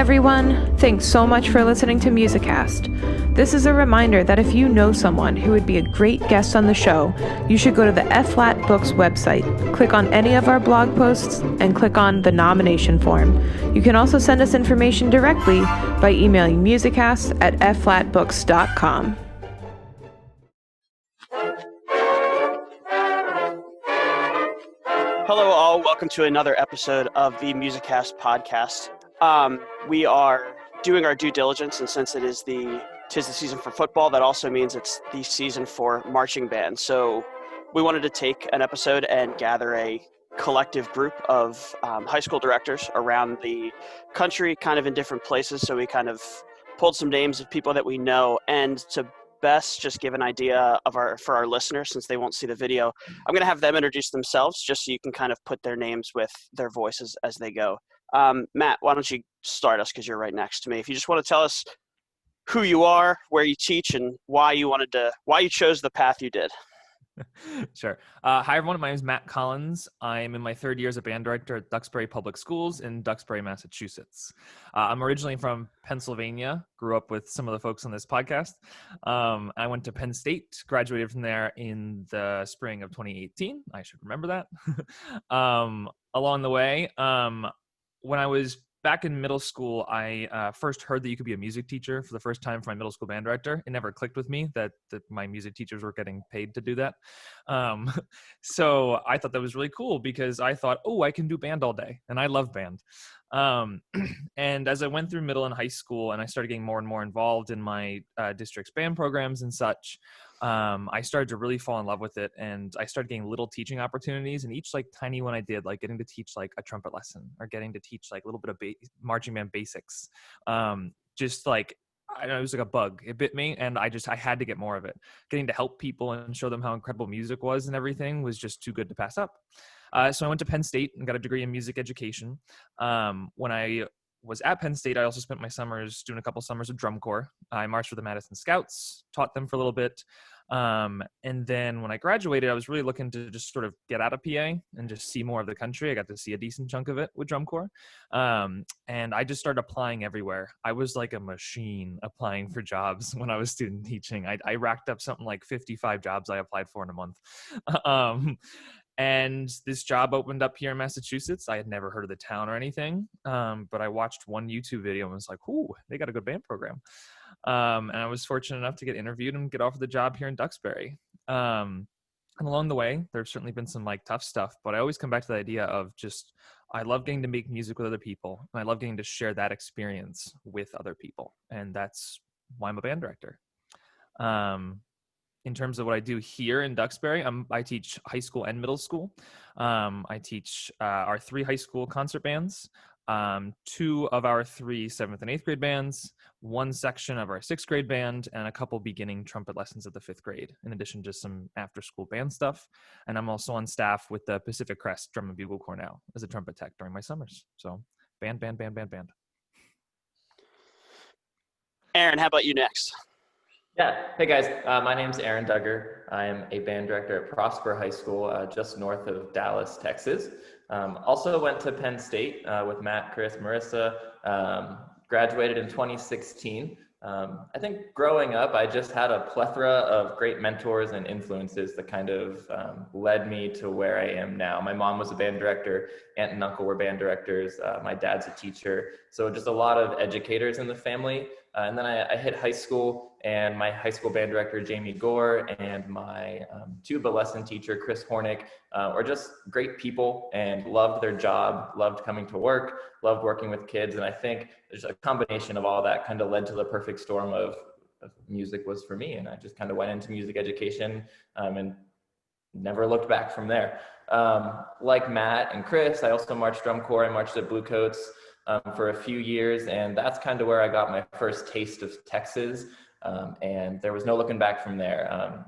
everyone. Thanks so much for listening to Musicast. This is a reminder that if you know someone who would be a great guest on the show, you should go to the F-Flat Books website, click on any of our blog posts, and click on the nomination form. You can also send us information directly by emailing musicast@fflatbooks.com. Hello all, welcome to another episode of the Musicast podcast. We are doing our due diligence, and since tis the season for football, that also means it's the season for marching band. So we wanted to take an episode and gather a collective group of high school directors around the country, kind of in different places. So we kind of pulled some names of people that we know, and to best just give an idea of for our listeners, since they won't see the video, I'm going to have them introduce themselves just so you can kind of put their names with their voices as they go. Matt, why don't you start us, because you're right next to me. If you just want to tell us who you are, where you teach, and why you chose the path you did. Sure. Hi, everyone. My name is Matt Collins. I'm in my third year as a band director at Duxbury Public Schools in Duxbury, Massachusetts. I'm originally from Pennsylvania, grew up with some of the folks on this podcast. I went to Penn State, graduated from there in the spring of 2018. I should remember that. Along the way, when I was back in middle school, I first heard that you could be a music teacher for the first time from my middle school band director. It never clicked with me that my music teachers were getting paid to do that. So I thought that was really cool, because I thought, oh, I can do band all day. And I love band. And as I went through middle and high school and I started getting more and more involved in my district's band programs and such, I started to really fall in love with it, and I started getting little teaching opportunities, and each like tiny one I did, like getting to teach like a trumpet lesson or getting to teach like a little bit of marching band basics. Just like, I know, it was like a bug. It bit me, and I had to get more of it. Getting to help people and show them how incredible music was and everything was just too good to pass up. So I went to Penn State and got a degree in music education. When I was at Penn State, I also spent my summers doing a couple summers of drum corps. I marched with the Madison Scouts, taught them for a little bit. And then when I graduated, I was really looking to just sort of get out of PA and just see more of the country. I got to see a decent chunk of it with drum corps. And I just started applying everywhere. I was like a machine applying for jobs when I was student teaching. I racked up something like 55 jobs I applied for in a month. And this job opened up here in Massachusetts. I had never heard of the town or anything, but I watched one YouTube video and was like, ooh, they got a good band program. And I was fortunate enough to get interviewed and get offered the job here in Duxbury. And along the way, there's certainly been some like tough stuff, but I always come back to the idea of just, I love getting to make music with other people, and I love getting to share that experience with other people. And that's why I'm a band director. In terms of what I do here in Duxbury, I teach high school and middle school. I teach our 3 high school concert bands, 2 of our 3 7th and 8th grade bands, 1 section of our 6th grade band, and a couple beginning trumpet lessons at the 5th grade, in addition to some after school band stuff. And I'm also on staff with the Pacific Crest Drum and Bugle Corps now as a trumpet tech during my summers. So band. Aaron, how about you next? Yeah. Hey guys, my name's Aaron Duggar. I am a band director at Prosper High School, just north of Dallas, Texas. Also went to Penn State with Matt, Chris, Marissa. Graduated in 2016. I think growing up, I just had a plethora of great mentors and influences that kind of led me to where I am now. My mom was a band director, aunt and uncle were band directors, my dad's a teacher. So just a lot of educators in the family. And then I hit high school, and my high school band director, Jamie Gore, and my tuba lesson teacher, Chris Hornick, were just great people and loved their job, loved coming to work, loved working with kids. And I think there's a combination of all that kind of led to the perfect storm of music was for me. And I just kind of went into music education and never looked back from there. Like Matt and Chris, I also marched drum corps. I marched at Bluecoats for a few years, and that's kind of where I got my first taste of Texas. And there was no looking back from there.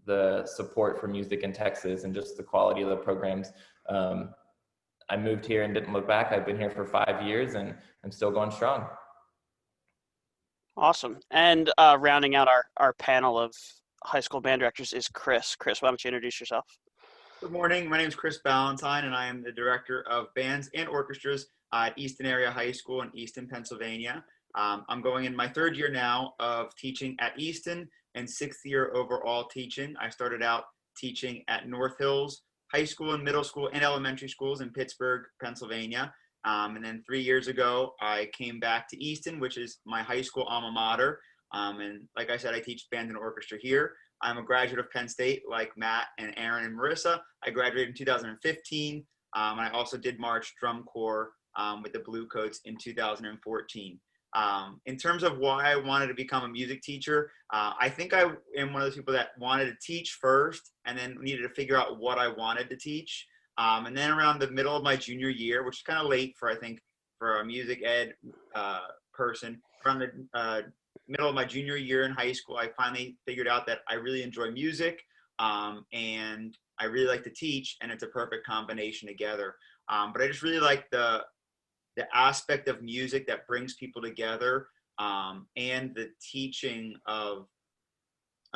The support for music in Texas and just the quality of the programs. I moved here and didn't look back. I've been here for 5 years and I'm still going strong. Awesome. And rounding out our panel of high school band directors is Chris. Chris, why don't you introduce yourself? Good morning. My name is Chris Ballentine, and I am the Director of Bands and Orchestras at Easton Area High School in Easton, Pennsylvania. I'm going in my third year now of teaching at Easton and sixth year overall teaching. I started out teaching at North Hills High School and middle school and elementary schools in Pittsburgh, Pennsylvania. And then 3 years ago, I came back to Easton, which is my high school alma mater. And like I said, I teach band and orchestra here. I'm a graduate of Penn State, like Matt and Aaron and Marissa. I graduated in 2015, and I also did March Drum Corps with the Blue Coats in 2014. In terms of why I wanted to become a music teacher, I think I am one of those people that wanted to teach first and then needed to figure out what I wanted to teach. And then around the middle of my junior year, which is kind of late for, I think, for a music ed person, around the middle of my junior year in high school, I finally figured out that I really enjoy music and I really like to teach, and it's a perfect combination together. But I just really like the aspect of music that brings people together, and the teaching of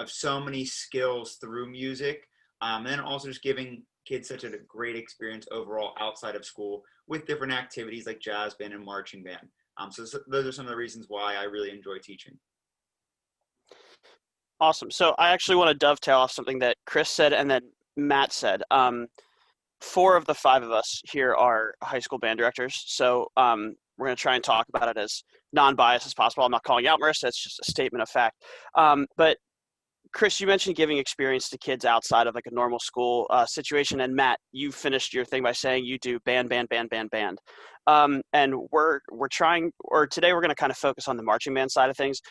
so many skills through music, and then also just giving kids such a great experience overall outside of school with different activities like jazz band and marching band. So those are some of the reasons why I really enjoy teaching. Awesome. So I actually want to dovetail off something that Chris said and then Matt said. 4 of the 5 of us here are high school band directors. So we're going to try and talk about it as non-biased as possible. I'm not calling you out, Marissa. It's just a statement of fact. But Chris, you mentioned giving experience to kids outside of like a normal school situation. And Matt, you finished your thing by saying you do band. And we're trying, or today we're going to kind of focus on the marching band side of things.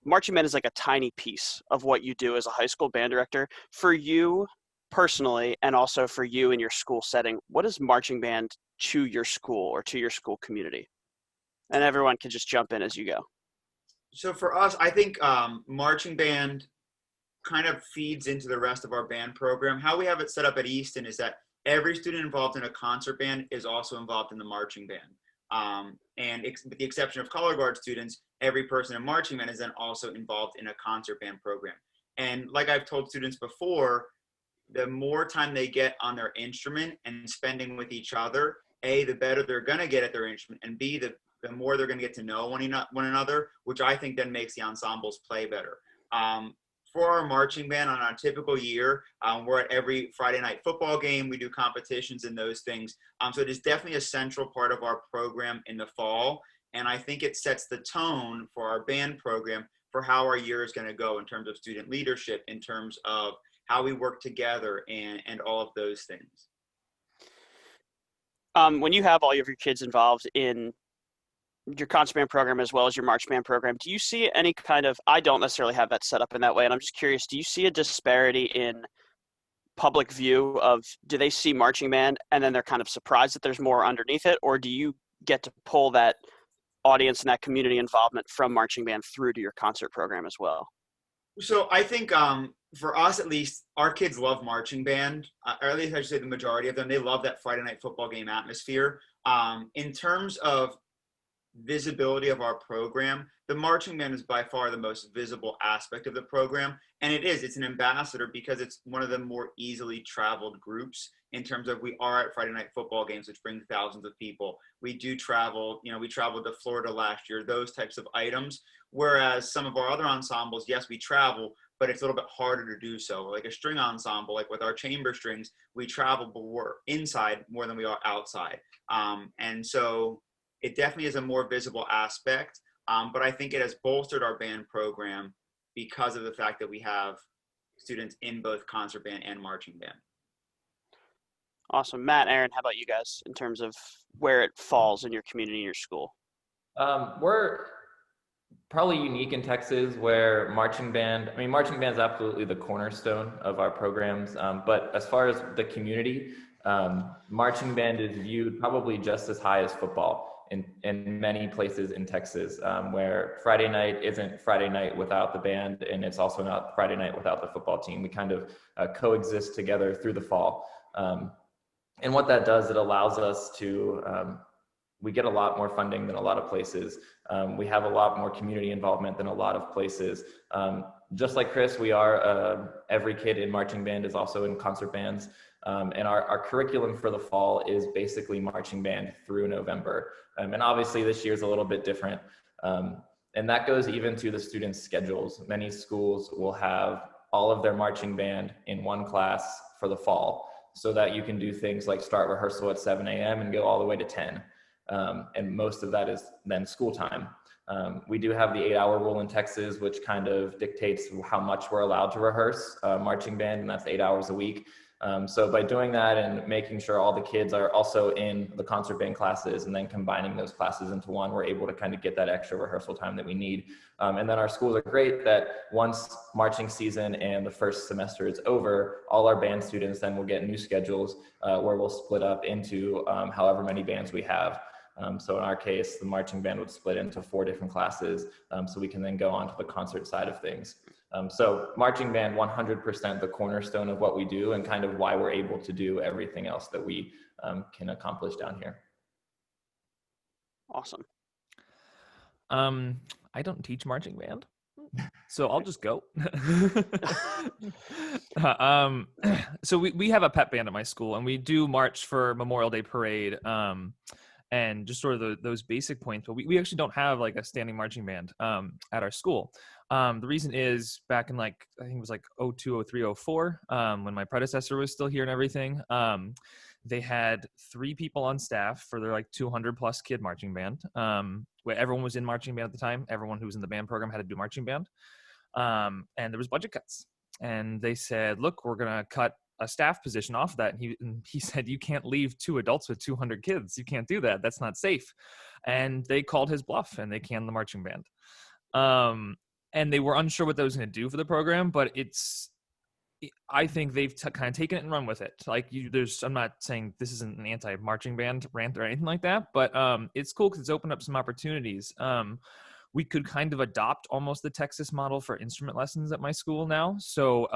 Marching band is like a tiny piece of what you do as a high school band director. For you personally, and also for you in your school setting, what is marching band to your school or to your school community? And everyone can just jump in as you go. So for us, I think marching band kind of feeds into the rest of our band program. How we have it set up at Easton is that every student involved in a concert band is also involved in the marching band. And with the exception of color guard students, every person in marching band is then also involved in a concert band program. And like I've told students before, the more time they get on their instrument and spending with each other, A, the better they're going to get at their instrument, and B, the more they're going to get to know one another, which I think then makes the ensembles play better. For our marching band on a typical year, we're at every Friday night football game. We do competitions and those things. So it is definitely a central part of our program in the fall. And I think it sets the tone for our band program for how our year is going to go in terms of student leadership, in terms of how we work together and all of those things. When you have all of your kids involved in your concert band program as well as your march band program, do you see any kind of, I don't necessarily have that set up in that way, and I'm just curious, do you see a disparity in public view of, do they see marching band and then they're kind of surprised that there's more underneath it, or do you get to pull that audience and that community involvement from marching band through to your concert program as well? So I think for us, at least, our kids love marching band, or at least I should say the majority of them. They love that Friday night football game atmosphere. In terms of visibility of our program, the marching band is by far the most visible aspect of the program, and it's an ambassador because it's one of the more easily traveled groups in terms of, we are at Friday night football games, which bring thousands of people. We do travel, we traveled to Florida last year, those types of items, whereas some of our other ensembles, yes, we travel, but it's a little bit harder to do so. Like a string ensemble, like with our chamber strings, we travel, but we're inside more than we are outside. And so it definitely is a more visible aspect, but I think it has bolstered our band program because of the fact that we have students in both concert band and marching band. Awesome. Matt, Aaron, how about you guys in terms of where it falls in your community and your school? We're probably unique in Texas where marching band is absolutely the cornerstone of our programs. But as far as the community, marching band is viewed probably just as high as football in many places in Texas, where Friday night isn't Friday night without the band, and it's also not Friday night without the football team. We kind of coexist together through the fall. And what that does, it allows us to, we get a lot more funding than a lot of places. We have a lot more community involvement than a lot of places. Just like Chris, we are, every kid in marching band is also in concert bands. And our curriculum for the fall is basically marching band through November. And obviously this year is a little bit different. And that goes even to the students' schedules. Many schools will have all of their marching band in one class for the fall, so that you can do things like start rehearsal at 7 a.m. and go all the way to 10. And most of that is then school time. We do have the 8-hour rule in Texas, which kind of dictates how much we're allowed to rehearse marching band, and that's 8 hours a week. So by doing that and making sure all the kids are also in the concert band classes and then combining those classes into one, we're able to kind of get that extra rehearsal time that we need. And then our schools are great that once marching season and the first semester is over, all our band students then will get new schedules where we'll split up into however many bands we have. So in our case, the marching band would split into 4 different classes, so we can then go on to the concert side of things. So marching band, 100% the cornerstone of what we do and kind of why we're able to do everything else that we can accomplish down here. Awesome. I don't teach marching band, so I'll just go. So we have a pep band at my school, and we do march for Memorial Day parade. And just sort of those basic points, but we actually don't have like a standing marching band at our school. The reason is back in I think it was 02, 03, 04, when my predecessor was still here and everything, they had 3 people on staff for their 200 plus kid marching band, where everyone was in marching band at the time. Everyone who was in the band program had to do marching band. And there was budget cuts, and they said, look, we're going to cut a staff position off that. And he said, you can't leave 2 adults with 200 kids. You can't do that. That's not safe. And they called his bluff and they canned the marching band. And they were unsure what that was going to do for the program, but I think they've kind of taken it and run with it. I'm not saying this isn't an anti-marching band rant or anything like that, but it's cool because it's opened up some opportunities. We could kind of adopt almost the Texas model for instrument lessons at my school now. So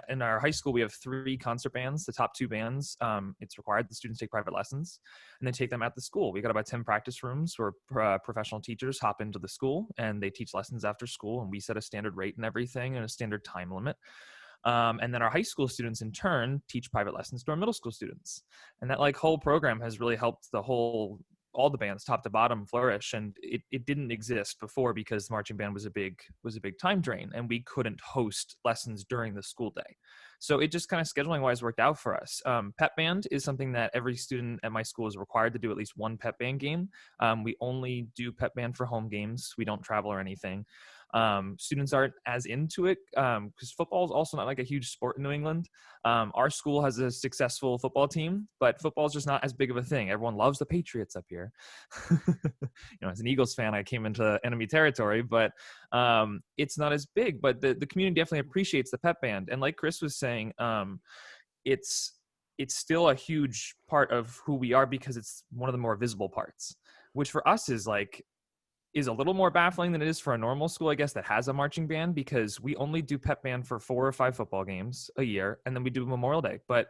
in our high school, we have 3 concert bands, the top 2 bands. It's required the students take private lessons and then take them at the school. We got about 10 practice rooms where professional teachers hop into the school and they teach lessons after school, and we set a standard rate and everything and a standard time limit. And then our high school students in turn teach private lessons to our middle school students. And that whole program has really helped all the bands top to bottom flourish. And it didn't exist before because marching band was a big time drain, and we couldn't host lessons during the school day. So it just kind of scheduling wise worked out for us. Pep band is something that every student at my school is required to do at least 1 pep band game. We only do pep band for home games. We don't travel or anything. Students aren't as into it because football is also not a huge sport in New England. Our school has a successful football team, but football is just not as big of a thing. Everyone loves the Patriots up here. As an Eagles fan, I came into enemy territory, but it's not as big. But the community definitely appreciates the pep band. And like Chris was saying, it's still a huge part of who we are because it's one of the more visible parts, which for us is a little more baffling than it is for a normal school, I guess, that has a marching band, because we only do pep band for 4 or 5 football games a year, and then we do Memorial Day. But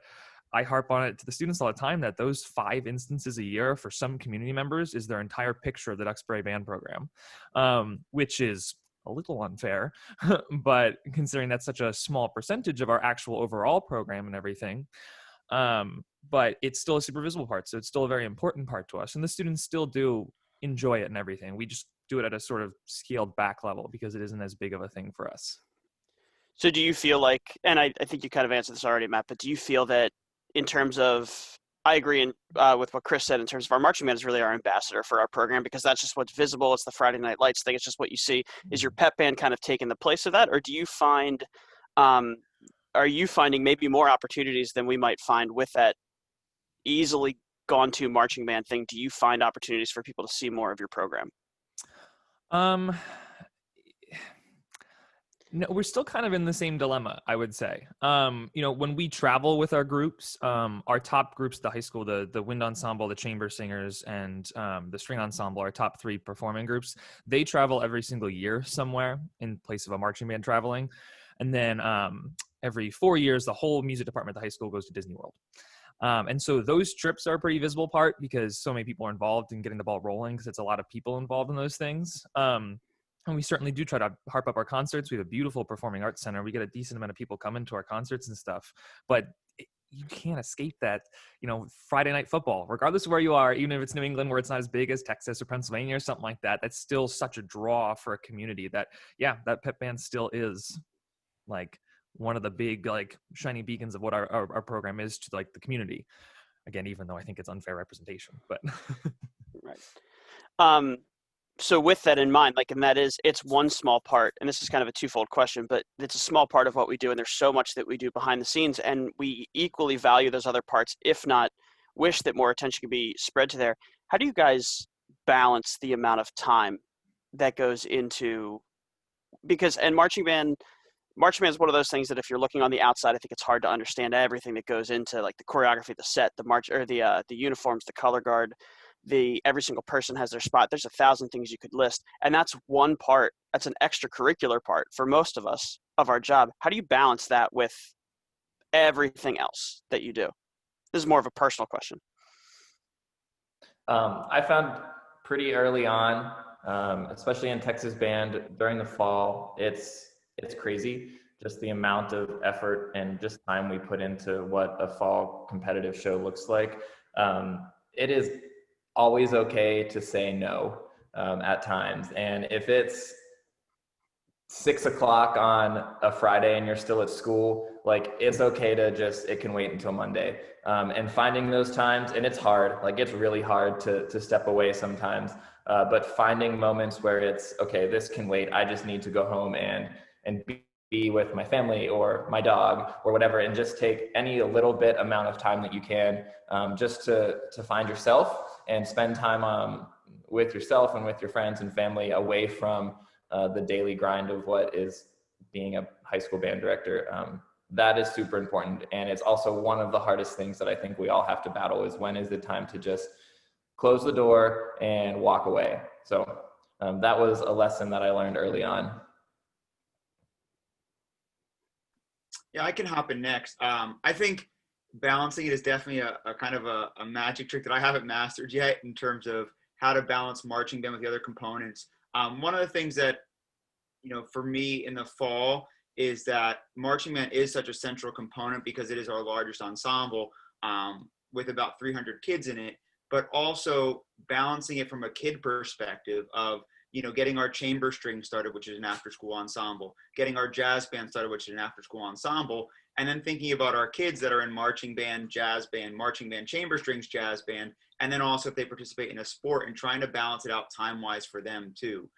I harp on it to the students all the time that those 5 instances a year for some community members is their entire picture of the Duxbury band program, which is a little unfair, but considering that's such a small percentage of our actual overall program and everything, but it's still a super visible part. So it's still a very important part to us, and the students still do enjoy it and everything. We just do it at a sort of scaled back level because it isn't as big of a thing for us. So do you feel like, and I think you kind of answered this already, Matt, but do you feel that in terms of, I agree with what Chris said in terms of our marching band is really our ambassador for our program, because that's just what's visible. It's the Friday Night Lights thing. It's just what you see. Is your pep band kind of taking the place of that? Or do you find, are you finding maybe more opportunities than we might find with that easily gone to marching band thing? Do you find opportunities for people to see more of your program? No, we're still kind of in the same dilemma, I would say. When we travel with our groups, our top groups at the high school, the wind ensemble, the chamber singers, and the string ensemble, our top 3 performing groups, they travel every single year somewhere in place of a marching band traveling. And then every 4 years, the whole music department at the high school goes to Disney World. And so those trips are a pretty visible part because so many people are involved in getting the ball rolling, because it's a lot of people involved in those things. And we certainly do try to harp up our concerts. We have a beautiful performing arts center. We get a decent amount of people coming to our concerts and stuff. But you can't escape that, Friday night football, regardless of where you are, even if it's New England where it's not as big as Texas or Pennsylvania or something like that, that's still such a draw for a community that, that pep band still is like one of the big, like, shiny beacons of what our program is to like the community. Again, even though I think it's unfair representation, but. Right. So with that in mind, like, and that is, it's one small part, and this is kind of a twofold question, but it's a small part of what we do, and there's so much that we do behind the scenes, and we equally value those other parts, if not wish that more attention could be spread to there. How do you guys balance the amount of time that goes into, because, and marching band is one of those things that if you're looking on the outside, I think it's hard to understand everything that goes into, like, the choreography, the set, the march, or the uniforms, the color guard, every single person has their spot. There's 1,000 things you could list, and that's one part. That's an extracurricular part for most of us of our job. How do you balance that with everything else that you do? This is more of a personal question. I found pretty early on, especially in Texas band during the fall, it's crazy, just the amount of effort and just time we put into what a fall competitive show looks like. It is always okay to say no at times. And if it's 6 o'clock on a Friday and you're still at school, like, it's okay to it can wait until Monday. And finding those times, and it's hard, like, it's really hard to step away sometimes, but finding moments where it's, okay, this can wait. I just need to go home and be with my family or my dog or whatever, and just take any little bit amount of time that you can, just to find yourself and spend time with yourself and with your friends and family away from the daily grind of what is being a high school band director. That is super important. And it's also one of the hardest things that I think we all have to battle, is when is the time to just close the door and walk away. So that was a lesson that I learned early on. Yeah, I can hop in next. I think balancing it is definitely a kind of a magic trick that I haven't mastered yet in terms of how to balance marching band with the other components. One of the things that, for me in the fall is that marching band is such a central component because it is our largest ensemble, with about 300 kids in it, but also balancing it from a kid perspective of, getting our chamber string started, which is an after-school ensemble, getting our jazz band started, which is an after-school ensemble, and then thinking about our kids that are in marching band, jazz band, marching band, chamber strings, jazz band, and then also if they participate in a sport, and trying to balance it out time-wise for them too.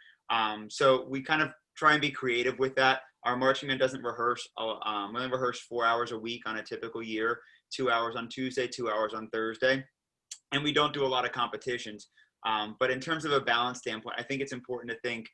So we kind of try and be creative with that. Our marching band doesn't rehearse. We only rehearse 4 hours a week on a typical year, 2 hours on Tuesday, 2 hours on Thursday, and we don't do a lot of competitions. But in terms of a balance standpoint, I think it's important to think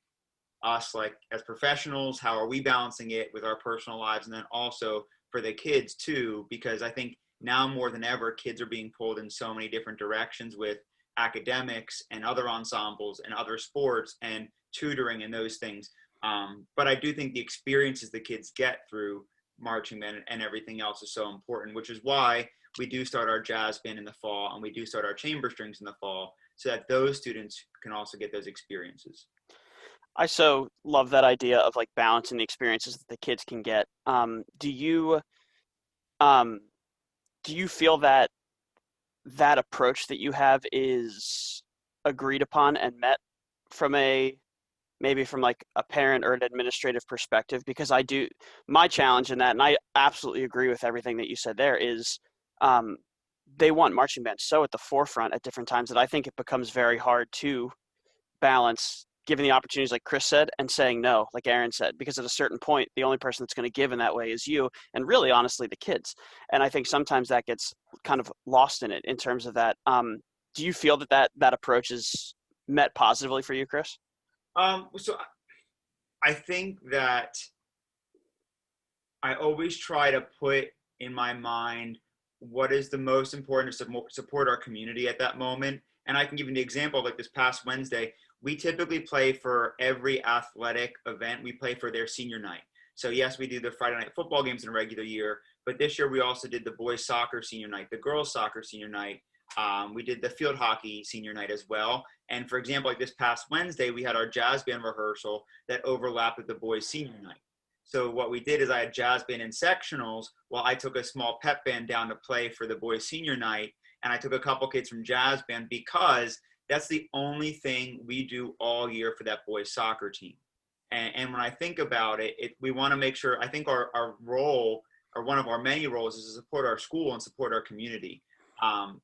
us, like, as professionals, how are we balancing it with our personal lives, and then also for the kids too, because I think now more than ever, kids are being pulled in so many different directions with academics and other ensembles and other sports and tutoring and those things. But I do think the experiences the kids get through marching band and everything else is so important, which is why we do start our jazz band in the fall and we do start our chamber strings in the fall, so that those students can also get those experiences. I so love that idea of, like, balancing the experiences that the kids can get. Do you feel that that approach that you have is agreed upon and met from maybe from like a parent or an administrative perspective? Because my challenge in that, and I absolutely agree with everything that you said there, is they want marching band so at the forefront at different times that I think it becomes very hard to balance giving the opportunities, like Chris said, and saying no, like Aaron said, because at a certain point, the only person that's going to give in that way is you, and really, honestly, the kids. And I think sometimes that gets kind of lost in it in terms of that. Do you feel that approach is met positively for you, Chris? So I think that I always try to put in my mind what is the most important to support our community at that moment. And I can give you an example, like this past Wednesday, we typically play for every athletic event. We play for their senior night. So yes, we do the Friday night football games in a regular year, but this year we also did the boys soccer senior night, the girls soccer senior night. We did the field hockey senior night as well. And for example, like this past Wednesday, we had our jazz band rehearsal that overlapped with the boys senior night. So what we did is I had jazz band in sectionals while I took a small pep band down to play for the boys' senior night. And I took a couple kids from jazz band because that's the only thing we do all year for that boys' soccer team. And when I think about it, we want to make sure, I think our role, or one of our many roles, is to support our school and support our community.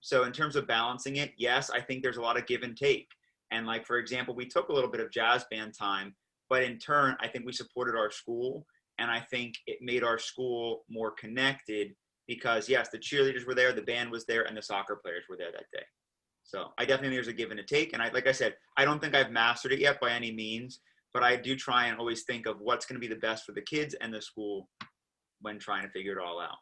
So in terms of balancing it, yes, I think there's a lot of give and take. And like, for example, we took a little bit of jazz band time, but in turn, I think we supported our school. And I think it made our school more connected because, yes, the cheerleaders were there, the band was there, and the soccer players were there that day. So I definitely think there's a give and a take. And like I said, I don't think I've mastered it yet by any means, but I do try and always think of what's going to be the best for the kids and the school when trying to figure it all out.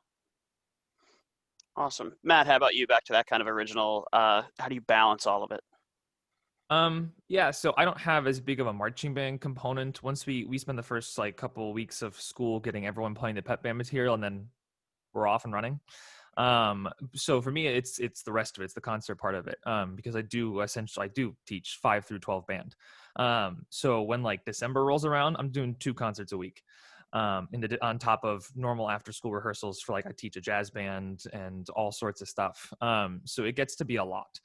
Awesome. Matt, how about you? Back to that kind of original, how do you balance all of it? Yeah, so I don't have as big of a marching band component. Once we spend the first like couple of weeks of school getting everyone playing the pep band material, and then we're off and running. So for me, it's the rest of it. It's the concert part of it. Because I do teach 5 through 12 band. So when like December rolls around, I'm doing 2 concerts a week. On top of normal after school rehearsals for like I teach a jazz band and all sorts of stuff. So it gets to be a lot.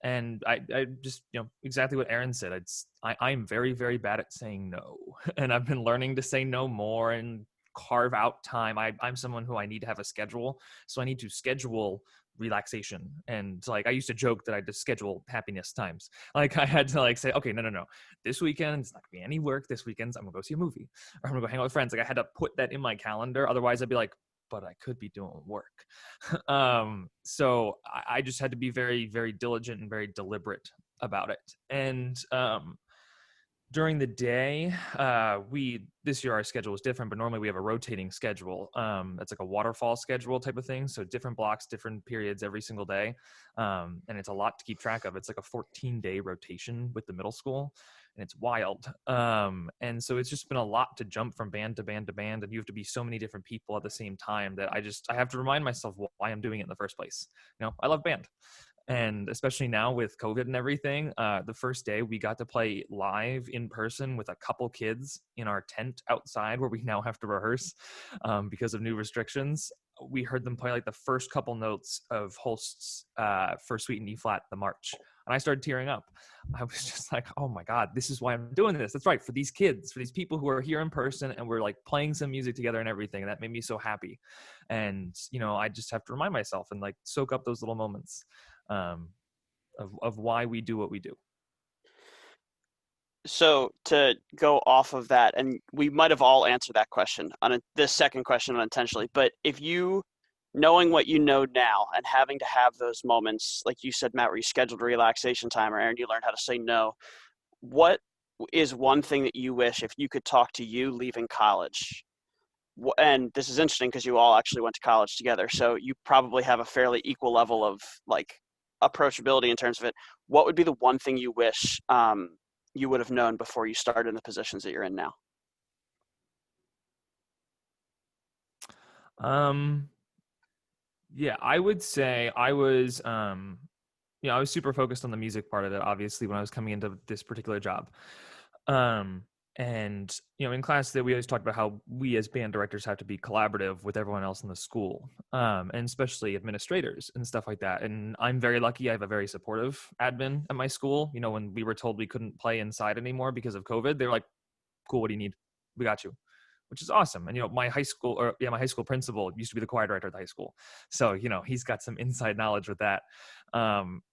And I just, exactly what Aaron said. I'm very, very bad at saying no. And I've been learning to say no more and carve out time. I'm someone who I need to have a schedule. So I need to schedule relaxation. And like, I used to joke that I just schedule happiness times. Like I had to like say, okay, no. This weekend, it's not gonna be any work. This weekend, I'm gonna go see a movie or I'm gonna go hang out with friends. Like I had to put that in my calendar. Otherwise I'd be like, but I could be doing work. So I just had to be very, very diligent and very deliberate about it. And during the day, this year our schedule is different, but normally we have a rotating schedule. It's like a waterfall schedule type of thing. So different blocks, different periods every single day. And it's a lot to keep track of. It's like a 14-day rotation with the middle school. And it's wild. And so it's just been a lot to jump from band to band to band. And you have to be so many different people at the same time that I have to remind myself why I'm doing it in the first place. I love band. And especially now with COVID and everything, the first day we got to play live in person with a couple kids in our tent outside where we now have to rehearse because of new restrictions. We heard them play like the first couple notes of Holst's First Suite in E flat, the march. And I started tearing up. I was just like, oh my God, this is why I'm doing this. That's right. For these kids, for these people who are here in person and we're like playing some music together and everything. And that made me so happy. And, I just have to remind myself and like soak up those little moments of why we do what we do. So to go off of that, and we might have all answered that question on this second question unintentionally, but if you, knowing what you know now and having to have those moments, like you said, Matt, where you scheduled relaxation time, or Aaron, you learned how to say no, what is one thing that you wish if you could talk to you leaving college? And this is interesting because you all actually went to college together, so you probably have a fairly equal level of like approachability in terms of it. What would be the one thing you wish you would have known before you started in the positions that you're in now? Yeah, I would say I was, I was super focused on the music part of it, obviously, when I was coming into this particular job. And, in class that we always talked about how we as band directors have to be collaborative with everyone else in the school, and especially administrators and stuff like that. And I'm very lucky. I have a very supportive admin at my school. When we were told we couldn't play inside anymore because of COVID, they're like, cool, what do you need? We got you. Which is awesome. And, my high school principal used to be the choir director at the high school. So, he's got some inside knowledge with that.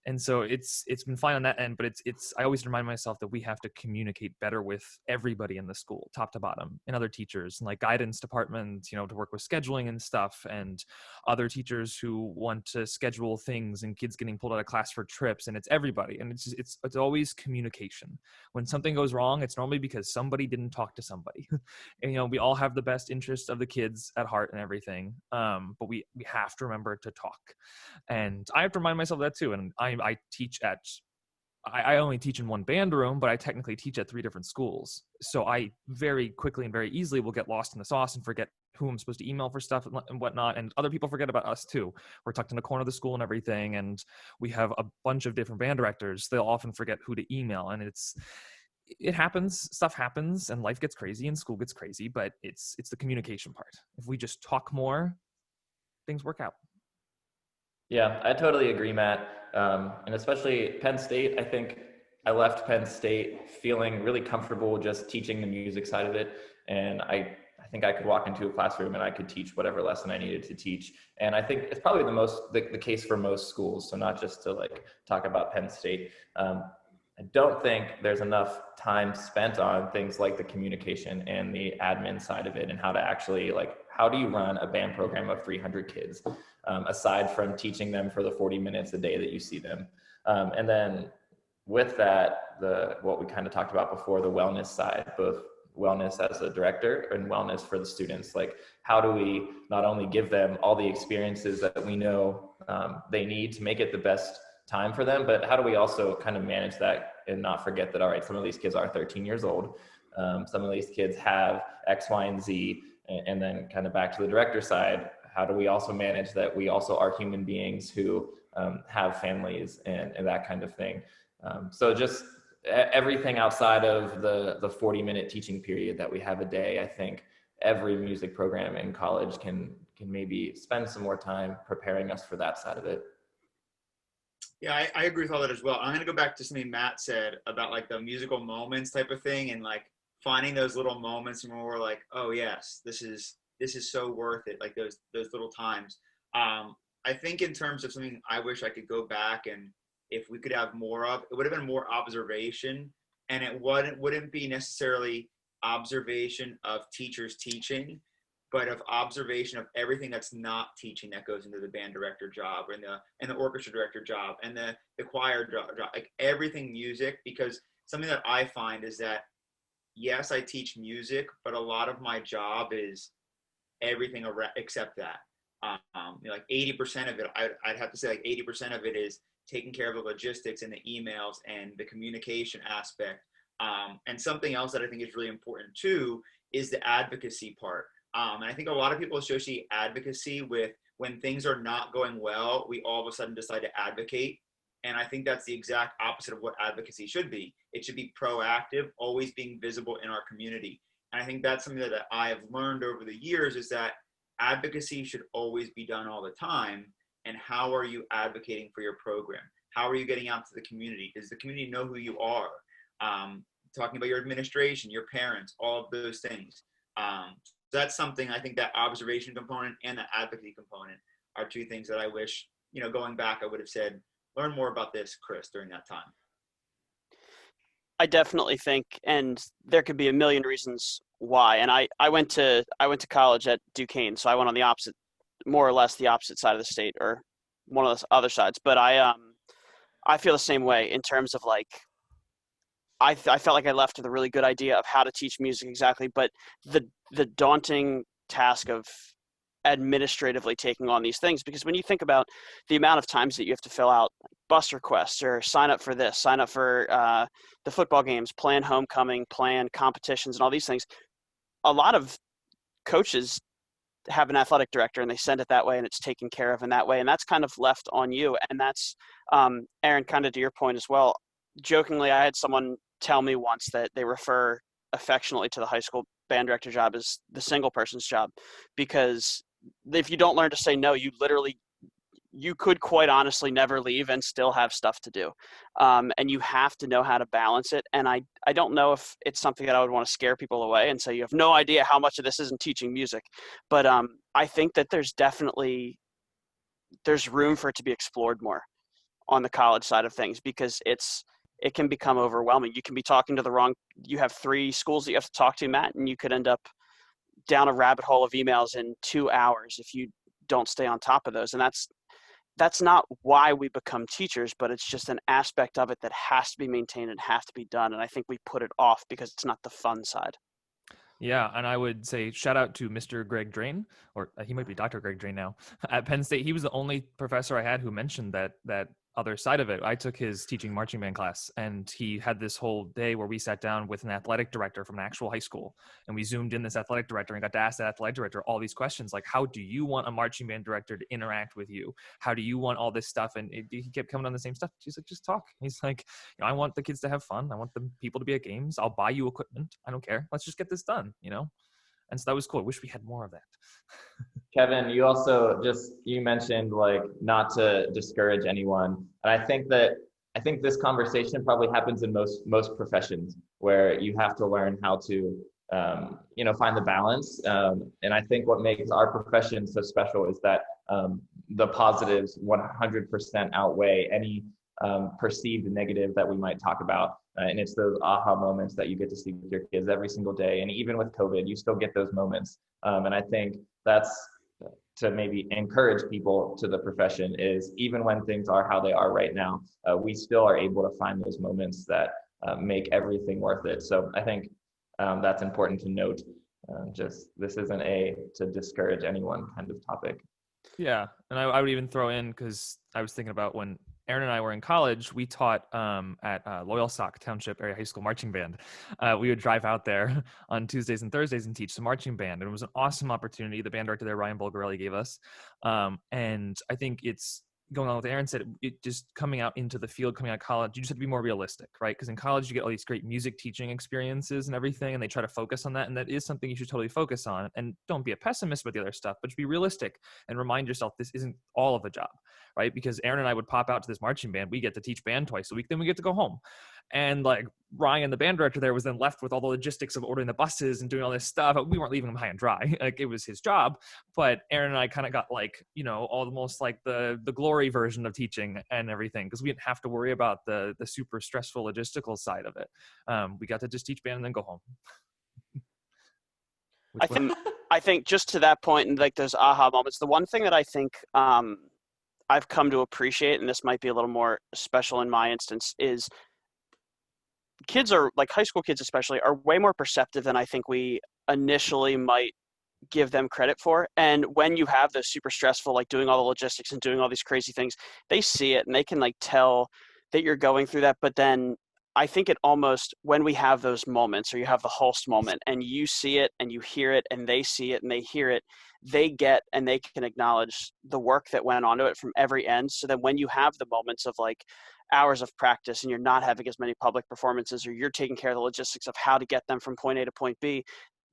And so it's been fine on that end, but I always remind myself that we have to communicate better with everybody in the school, top to bottom, and other teachers and like guidance departments, to work with scheduling and stuff, and other teachers who want to schedule things and kids getting pulled out of class for trips, and it's everybody. And it's always communication. When something goes wrong, it's normally because somebody didn't talk to somebody. And, we all have the best interests of the kids at heart and everything. But we have to remember to talk. And I have to remind myself of that too. And I teach I only teach in one band room, but I technically teach at 3 different schools. So I very quickly and very easily will get lost in the sauce and forget who I'm supposed to email for stuff and whatnot. And other people forget about us too. We're tucked in the corner of the school and everything. And we have a bunch of different band directors. They'll often forget who to email. And it happens, stuff happens, and life gets crazy and school gets crazy, but it's the communication part. If we just talk more, things work out. Yeah, I totally agree, Matt. And especially Penn State, I think I left Penn State feeling really comfortable just teaching the music side of it. And I think I could walk into a classroom and I could teach whatever lesson I needed to teach. And I think it's probably the case for most schools. So not just to like talk about Penn State. I don't think there's enough time spent on things like the communication and the admin side of it, and how to actually how do you run a band program of 300 kids, aside from teaching them for the 40 minutes a day that you see them. And then with that, what we kind of talked about before, the wellness side, both wellness as a director and wellness for the students. Like, how do we not only give them all the experiences that we know they need to make it the best time for them, but how do we also kind of manage that and not forget that, all right, some of these kids are 13 years old. Some of these kids have X, Y, and Z. And then kind of back to the director side, how do we also manage that we also are human beings who have families and that kind of thing. So just everything outside of the 40-minute teaching period that we have a day, I think every music program in college can maybe spend some more time preparing us for that side of it. Yeah, I agree with all that as well. I'm going to go back to something Matt said about like the musical moments type of thing, and like finding those little moments where we're like, oh yes, this is so worth it. Like those little times. I think in terms of something I wish I could go back, and if we could have more of, it would have been more observation, and it wouldn't be necessarily observation of teachers teaching, but of observation of everything that's not teaching that goes into the band director job and the orchestra director job and the choir job, like everything music. Because something that I find is that, yes, I teach music, but a lot of my job is everything except that. Like 80% of it, I'd have to say like 80% of it is taking care of the logistics and the emails and the communication aspect. And something else that I think is really important too is the advocacy part. And I think a lot of people associate advocacy with when things are not going well, we all of a sudden decide to advocate. And I think that's the exact opposite of what advocacy should be. It should be proactive, always being visible in our community. And I think that's something that I have learned over the years, is that advocacy should always be done all the time. And how are you advocating for your program? How are you getting out to the community? Does the community know who you are? Talking about your administration, your parents, all of those things. That's something, I think that observation component and the advocacy component are two things that I wish, going back, I would have said, learn more about this, Chris, during that time. I definitely think, and there could be a million reasons why. And I went to college at Duquesne, so I went on the opposite, more or less the opposite side of the state, or one of the other sides. But I feel the same way in terms of like, I felt like I left with a really good idea of how to teach music exactly, but the daunting task of administratively taking on these things, because when you think about the amount of times that you have to fill out bus requests or sign up for this, sign up for the football games, plan homecoming, plan competitions and all these things, a lot of coaches have an athletic director and they send it that way and it's taken care of in that way. And that's kind of left on you. And that's, Aaron, kind of to your point as well, jokingly, I had someone tell me once that they refer affectionately to the high school band director job as the single person's job, because if you don't learn to say no, you could quite honestly never leave and still have stuff to do. And you have to know how to balance it. And I don't know if it's something that I would want to scare people away and say, you have no idea how much of this isn't teaching music. But I think that there's room for it to be explored more on the college side of things, because it can become overwhelming. You can be talking to you have 3 schools that you have to talk to, Matt, and you could end up down a rabbit hole of emails in 2 hours if you don't stay on top of those. And that's not why we become teachers, but it's just an aspect of it that has to be maintained and have to be done. And I think we put it off because it's not the fun side. Yeah, and I would say shout out to Mr. Greg Drain, or he might be Dr. Greg Drain now, at Penn State. He was the only professor I had who mentioned that other side of it. I took his teaching marching band class, and he had this whole day where we sat down with an athletic director from an actual high school, and we zoomed in this athletic director and got to ask that athletic director all these questions, like, how do you want a marching band director to interact with you? How do you want all this stuff? And he kept coming on the same stuff. He's like, just talk. He's like, I want the kids to have fun. I want the people to be at games. I'll buy you equipment. I don't care. Let's just get this done, And so that was cool. I wish we had more of that. Kevin, you mentioned like not to discourage anyone. And I think this conversation probably happens in most professions where you have to learn how to, find the balance. And I think what makes our profession so special is that the positives 100% outweigh any perceived negative that we might talk about. And it's those aha moments that you get to see with your kids every single day. And even with COVID, you still get those moments. And I think that's to maybe encourage people to the profession is even when things are how they are right now, we still are able to find those moments that make everything worth it. So I think that's important to note. This isn't to discourage anyone kind of topic. Yeah. And I would even throw in, because I was thinking about when Aaron and I were in college, we taught at Loyalsock Township Area High School marching band. We would drive out there on Tuesdays and Thursdays and teach the marching band. And it was an awesome opportunity. The band director there, Ryan Bulgarelli, gave us. And I think it's going on with Aaron said, it just coming out into the field, coming out of college, you just have to be more realistic, right? Because in college, you get all these great music teaching experiences and everything, and they try to focus on that. And that is something you should totally focus on. And don't be a pessimist about the other stuff, but just be realistic and remind yourself this isn't all of the job, right? Because Aaron and I would pop out to this marching band. We get to teach band twice a week, then we get to go home. And like Ryan, the band director there, was then left with all the logistics of ordering the buses and doing all this stuff. We weren't leaving him high and dry. Like it was his job, but Aaron and I kind of got like, almost like the glory version of teaching and everything. Cause we didn't have to worry about the super stressful logistical side of it. We got to just teach band and then go home. I think just to that point and like those aha moments, the one thing that I think I've come to appreciate, and this might be a little more special in my instance, is kids are like high school kids especially are way more perceptive than I think we initially might give them credit for. And when you have those super stressful, like doing all the logistics and doing all these crazy things, they see it and they can like tell that you're going through that. But then I think it almost, when we have those moments or you have the Hulst moment and you see it and you hear it and they see it and they hear it, they get and they can acknowledge the work that went onto it from every end. So that when you have the moments of like hours of practice and you're not having as many public performances, or you're taking care of the logistics of how to get them from point A to point B,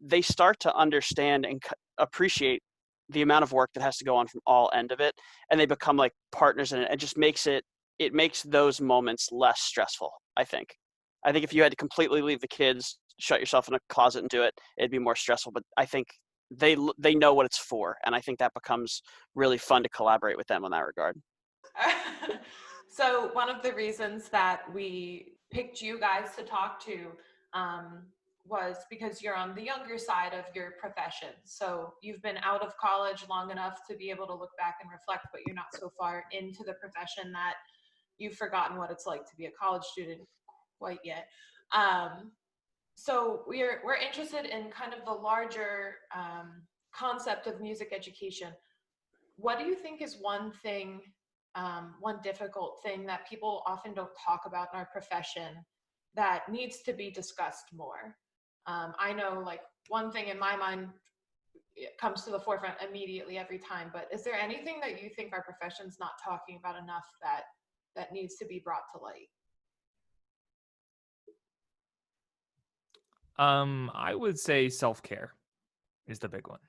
they start to understand and appreciate the amount of work that has to go on from all end of it. And they become like partners in it. It just makes it makes those moments less stressful. I think if you had to completely leave the kids, shut yourself in a closet and do it, it'd be more stressful. But I think they know what it's for. And I think that becomes really fun to collaborate with them in that regard. So one of the reasons that we picked you guys to talk to was because you're on the younger side of your profession. So you've been out of college long enough to be able to look back and reflect, but you're not so far into the profession that you've forgotten what it's like to be a college student quite yet. So we're interested in kind of the larger concept of music education. What do you think is one difficult thing that people often don't talk about in our profession that needs to be discussed more? I know like one thing in my mind, it comes to the forefront immediately every time, but is there anything that you think our profession's not talking about enough that needs to be brought to light? I would say self-care is the big one,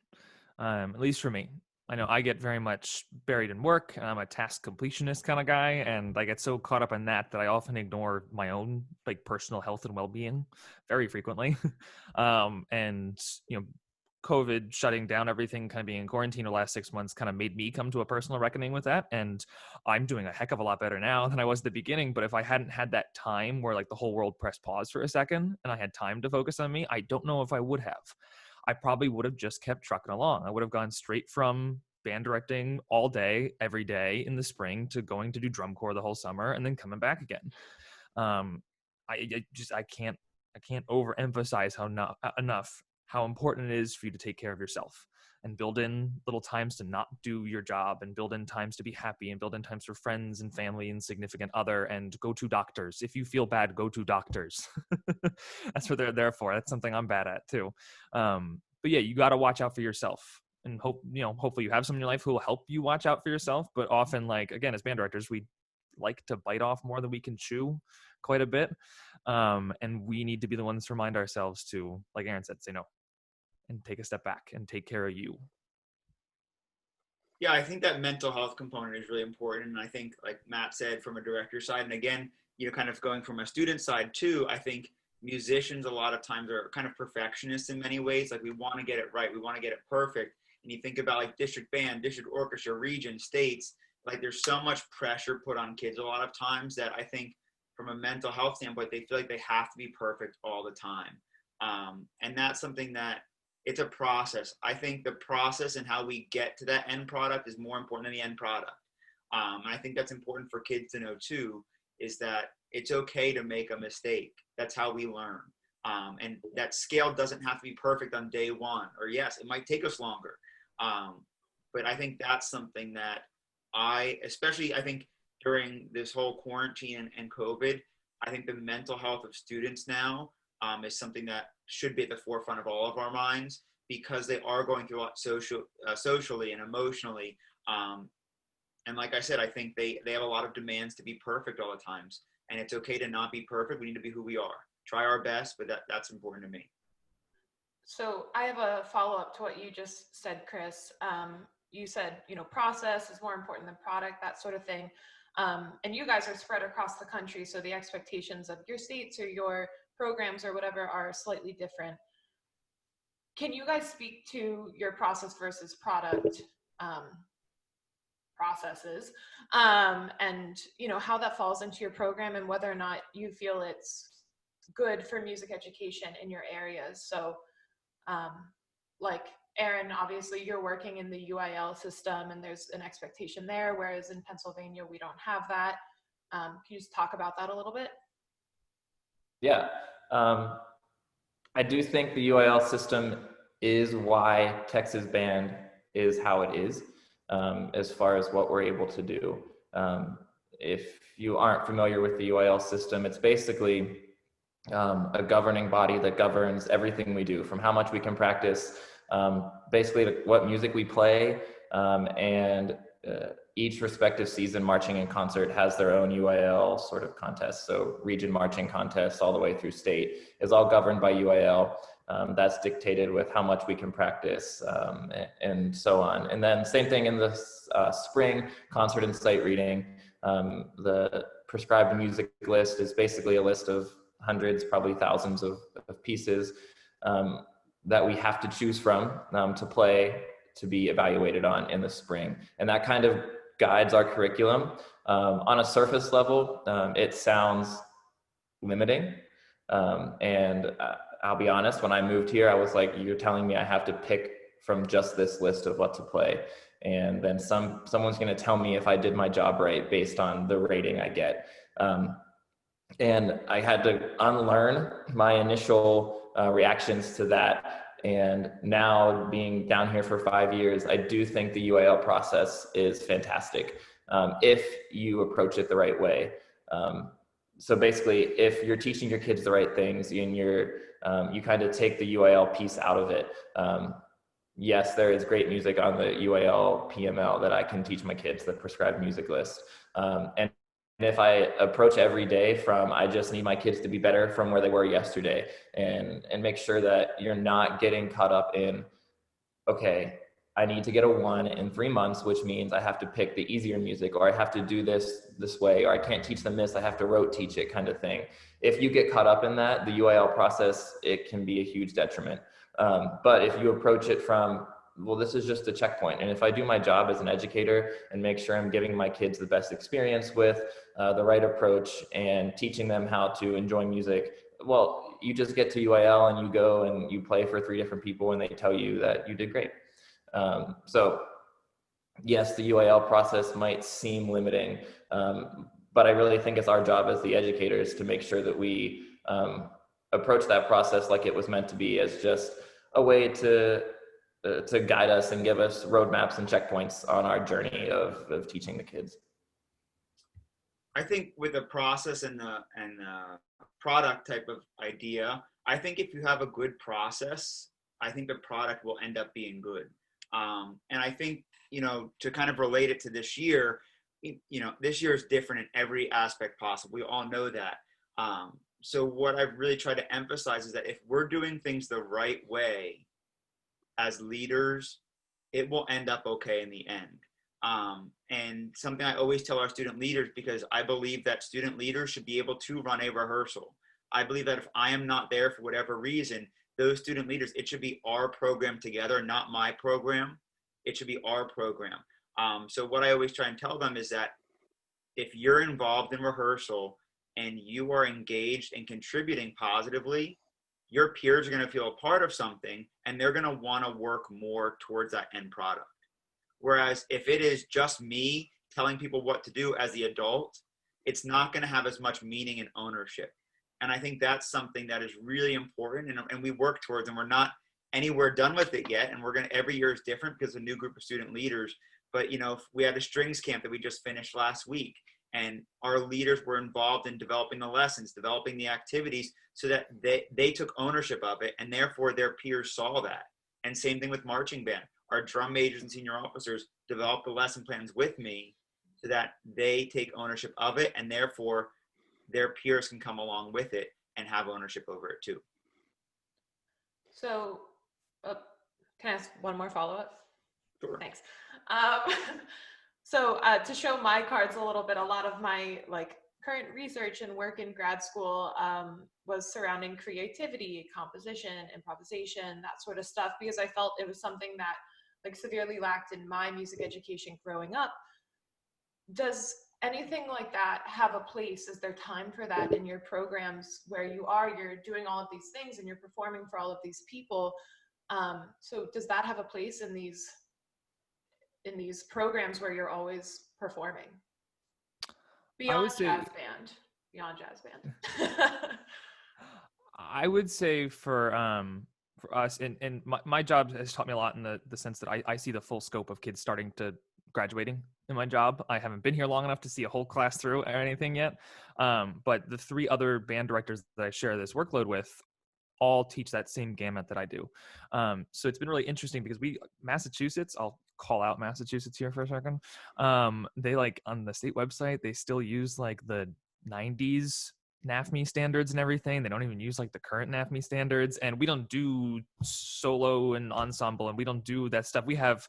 at least for me. I know I get very much buried in work, and I'm a task completionist kind of guy, and I get so caught up in that I often ignore my own like personal health and well-being very frequently. And COVID shutting down everything, kind of being in quarantine the last 6 months kind of made me come to a personal reckoning with that. And I'm doing a heck of a lot better now than I was at the beginning. But if I hadn't had that time where like the whole world pressed pause for a second and I had time to focus on me, I don't know if I would have. I probably would have just kept trucking along. I would have gone straight from band directing all day, every day in the spring to going to do drum corps the whole summer and then coming back again. I can't overemphasize enough how important it is for you to take care of yourself and build in little times to not do your job, and build in times to be happy, and build in times for friends and family and significant other, and go to doctors. If you feel bad, go to doctors. That's what they're there for. That's something I'm bad at too. But yeah, you got to watch out for yourself, and hopefully you have someone in your life who will help you watch out for yourself. But often, like, again, as band directors, we like to bite off more than we can chew quite a bit. And we need to be the ones to remind ourselves to, like Aaron said, say no and take a step back and take care of you. Yeah, I think that mental health component is really important. And I think, like Matt said, from a director's side, and again, kind of going from a student side too, I think musicians a lot of times are kind of perfectionists in many ways. Like, we want to get it right. We want to get it perfect. And you think about like district band, district orchestra, region, states, like there's so much pressure put on kids a lot of times that I think from a mental health standpoint, they feel like they have to be perfect all the time. And that's something that, it's a process. I think the process and how we get to that end product is more important than the end product. I think that's important for kids to know too, is that it's okay to make a mistake. That's how we learn. And that scale doesn't have to be perfect on day one, or yes, it might take us longer. But I think that's something that I think during this whole quarantine and COVID, I think the mental health of students now is something that should be at the forefront of all of our minds, because they are going through a lot socially and emotionally. And like I said, I think they have a lot of demands to be perfect all the times. And it's okay to not be perfect. We need to be who we are. Try our best, but that's important to me. So I have a follow-up to what you just said, Chris. You said, process is more important than product, that sort of thing. And you guys are spread across the country, so the expectations of your states or your programs or whatever are slightly different. Can you guys speak to your process versus product processes, and how that falls into your program, and whether or not you feel it's good for music education in your areas? So like Aaron, obviously you're working in the UIL system and there's an expectation there, whereas in Pennsylvania we don't have that. Can you just talk about that a little bit? Yeah, I do think the UIL system is why Texas band is how it is, as far as what we're able to do. If you aren't familiar with the UIL system, it's basically a governing body that governs everything we do, from how much we can practice, basically what music we play, and each respective season, marching and concert, has their own UIL sort of contest. So region marching contests all the way through state is all governed by UIL. That's dictated with how much we can practice, and so on. And then same thing in the spring, concert and sight reading. The prescribed music list is basically a list of hundreds, probably thousands of pieces that we have to choose from to play, to be evaluated on in the spring. And that kind of guides our curriculum. On a surface level, it sounds limiting. And I'll be honest, when I moved here, I was like, you're telling me I have to pick from just this list of what to play. And then someone's gonna tell me if I did my job right based on the rating I get. And I had to unlearn my initial reactions to that. And now, being down here for 5 years, I do think the UIL process is fantastic if you approach it the right way. So basically, if you're teaching your kids the right things and you kind of take the UIL piece out of it. Yes, there is great music on the UIL PML that I can teach my kids, the prescribed music list. And if I approach every day from, I just need my kids to be better from where they were yesterday, and make sure that you're not getting caught up in, okay, I need to get a 1 in 3 months, which means I have to pick the easier music, or I have to do this way, or I can't teach them this, I have to rote teach it, kind of thing. If you get caught up in that, the UIL process, it can be a huge detriment. But if you approach it from, well, this is just a checkpoint, and if I do my job as an educator and make sure I'm giving my kids the best experience with the right approach and teaching them how to enjoy music, well, you just get to UIL and you go and you play for 3 different people and they tell you that you did great. So yes, the UIL process might seem limiting, but I really think it's our job as the educators to make sure that we approach that process like it was meant to be, as just a way to guide us and give us roadmaps and checkpoints on our journey of teaching the kids. I think with the process and the product type of idea, I think if you have a good process, I think the product will end up being good. And I think, to kind of relate it to this year, this year is different in every aspect possible. We all know that. So what I've really tried to emphasize is that if we're doing things the right way as leaders, it will end up okay in the end. And something I always tell our student leaders, because I believe that student leaders should be able to run a rehearsal. I believe that if I am not there for whatever reason, those student leaders, it should be our program together, not my program. It should be our program. So what I always try and tell them is that if you're involved in rehearsal and you are engaged and contributing positively, your peers are going to feel a part of something and they're going to want to work more towards that end product. Whereas if it is just me telling people what to do as the adult, it's not going to have as much meaning and ownership. And I think that's something that is really important, and we work towards, and we're not anywhere done with it yet. And every year is different because of a new group of student leaders. But, we had a strings camp that we just finished last week, and our leaders were involved in developing the lessons, developing the activities, so that they took ownership of it, and therefore their peers saw that. And same thing with marching band. Our drum majors and senior officers developed the lesson plans with me so that they take ownership of it, and therefore their peers can come along with it and have ownership over it too. So, can I ask one more follow-up? Sure. Thanks. So to show my cards a little bit, a lot of my current research and work in grad school was surrounding creativity, composition, improvisation, that sort of stuff, because I felt it was something that severely lacked in my music education growing up. Does anything like that have a place? Is there time for that in your programs where you're doing all of these things and you're performing for all of these people? So does that have a place in these programs where you're always performing beyond jazz band? I would say for us, and my job has taught me a lot in the sense that I see the full scope of kids starting to graduating in my job. I haven't been here long enough to see a whole class through or anything yet. But the three other band directors that I share this workload with all teach that same gamut that I do. So it's been really interesting because Massachusetts, I'll call out Massachusetts here for a second. They on the state website, they still use the 90s NAFME standards and everything. They don't even use the current NAFME standards. And we don't do solo and ensemble, and we don't do that stuff. We have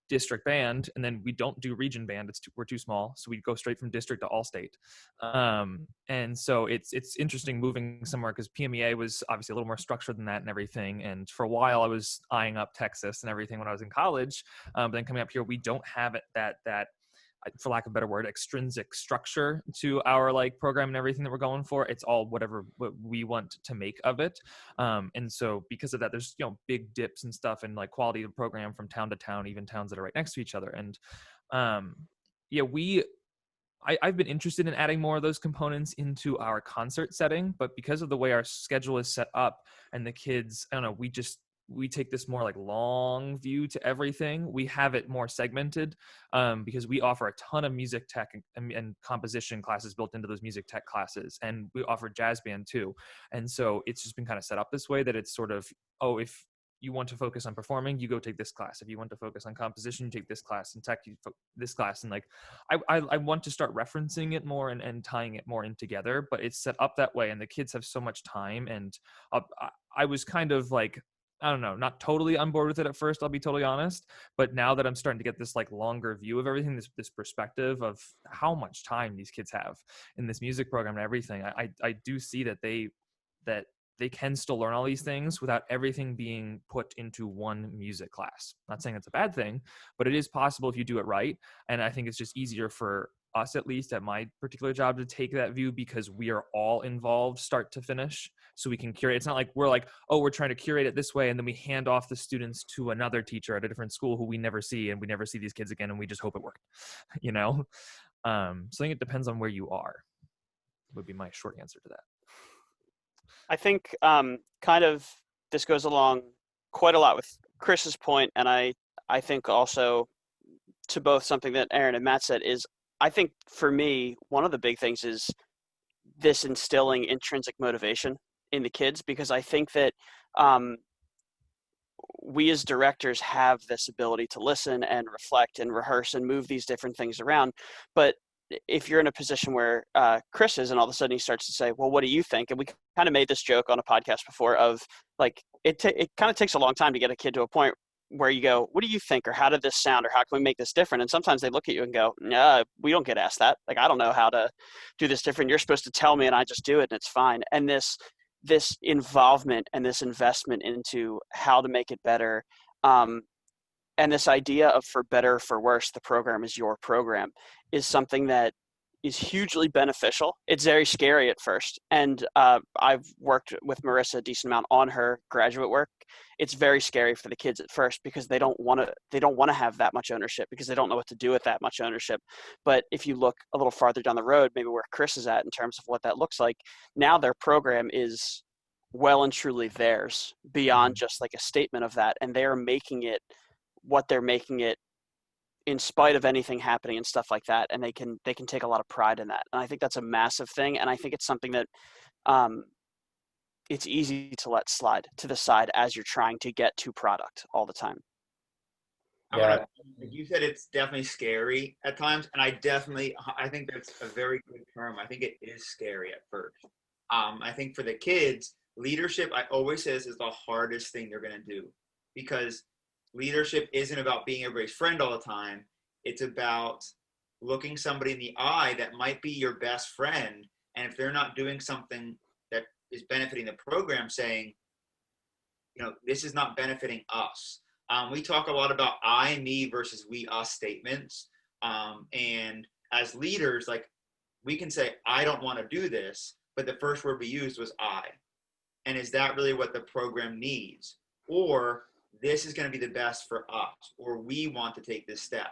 district band, and then we don't do region band. We're too small, so we go straight from district to all state. And so it's interesting moving somewhere, because PMEA was obviously a little more structured than that and everything. And for a while I was eyeing up Texas and everything when I was in college, but then coming up here, we don't have it that for lack of a better word, extrinsic structure to our program and everything that we're going for. It's all what we want to make of it. And so because of that, there's, big dips and stuff in quality of the program from town to town, even towns that are right next to each other. And I've been interested in adding more of those components into our concert setting, but because of the way our schedule is set up and the kids, I don't know, we take this more long view to everything. We have it more segmented because we offer a ton of music tech and composition classes built into those music tech classes. And we offer jazz band too. And so it's just been kind of set up this way that it's sort of, if you want to focus on performing, you go take this class. If you want to focus on composition, you take this class, and tech, this class. And I want to start referencing it more and tying it more in together, but it's set up that way. And the kids have so much time. And I was kind of I don't know, not totally on board with it at first, I'll be totally honest. But now that I'm starting to get this longer view of everything, this perspective of how much time these kids have in this music program and everything, I do see that they can still learn all these things without everything being put into one music class. Not saying it's a bad thing, but it is possible if you do it right. And I think it's just easier for us, at least at my particular job, to take that view because we are all involved start to finish. So we can curate. It's not we're we're trying to curate it this way, and then we hand off the students to another teacher at a different school who we never see, and we never see these kids again, and we just hope it worked, So I think it depends on where you are, would be my short answer to that. I think kind of this goes along quite a lot with Chris's point, and I think also to both something that Aaron and Matt said is, I think for me, one of the big things is this instilling intrinsic motivation in the kids, because I think that we as directors have this ability to listen and reflect and rehearse and move these different things around. But if you're in a position where Chris is, and all of a sudden he starts to say, well, what do you think? And we kind of made this joke on a podcast before of like, it kind of takes a long time to get a kid to a point where you go, what do you think? Or how did this sound? Or how can we make this different? And sometimes they look at you and go, no, we don't get asked that. Like, I don't know how to do this different. You're supposed to tell me and I just do it and it's fine. And this involvement and this investment into how to make it better, and this idea of for better or for worse, the program is your program, is something that is hugely beneficial. It's very scary at first. And I've worked with Marissa a decent amount on her graduate work. It's very scary for the kids at first because they don't want to have that much ownership, because they don't know what to do with that much ownership. But if you look a little farther down the road, maybe where Chris is at in terms of what that looks like, now their program is well and truly theirs beyond just like a statement of that. And they're making it what they're making it in spite of anything happening and stuff like that. And they can take a lot of pride in that. And I think that's a massive thing. And I think it's something that it's easy to let slide to the side as you're trying to get to product all the time. Yeah. Like you said, it's definitely scary at times. And I think that's a very good term. I think it is scary at first. I think for the kids, leadership, I always say this is the hardest thing they're going to do, because leadership isn't about being everybody's friend all the time. It's about looking somebody in the eye that might be your best friend. And if they're not doing something that is benefiting the program, saying, this is not benefiting us. We talk a lot about I, me versus we, us statements. And as leaders, like, we can say, I don't want to do this, but the first word we used was I. And is that really what the program needs? Or this is going to be the best for us, or we want to take this step.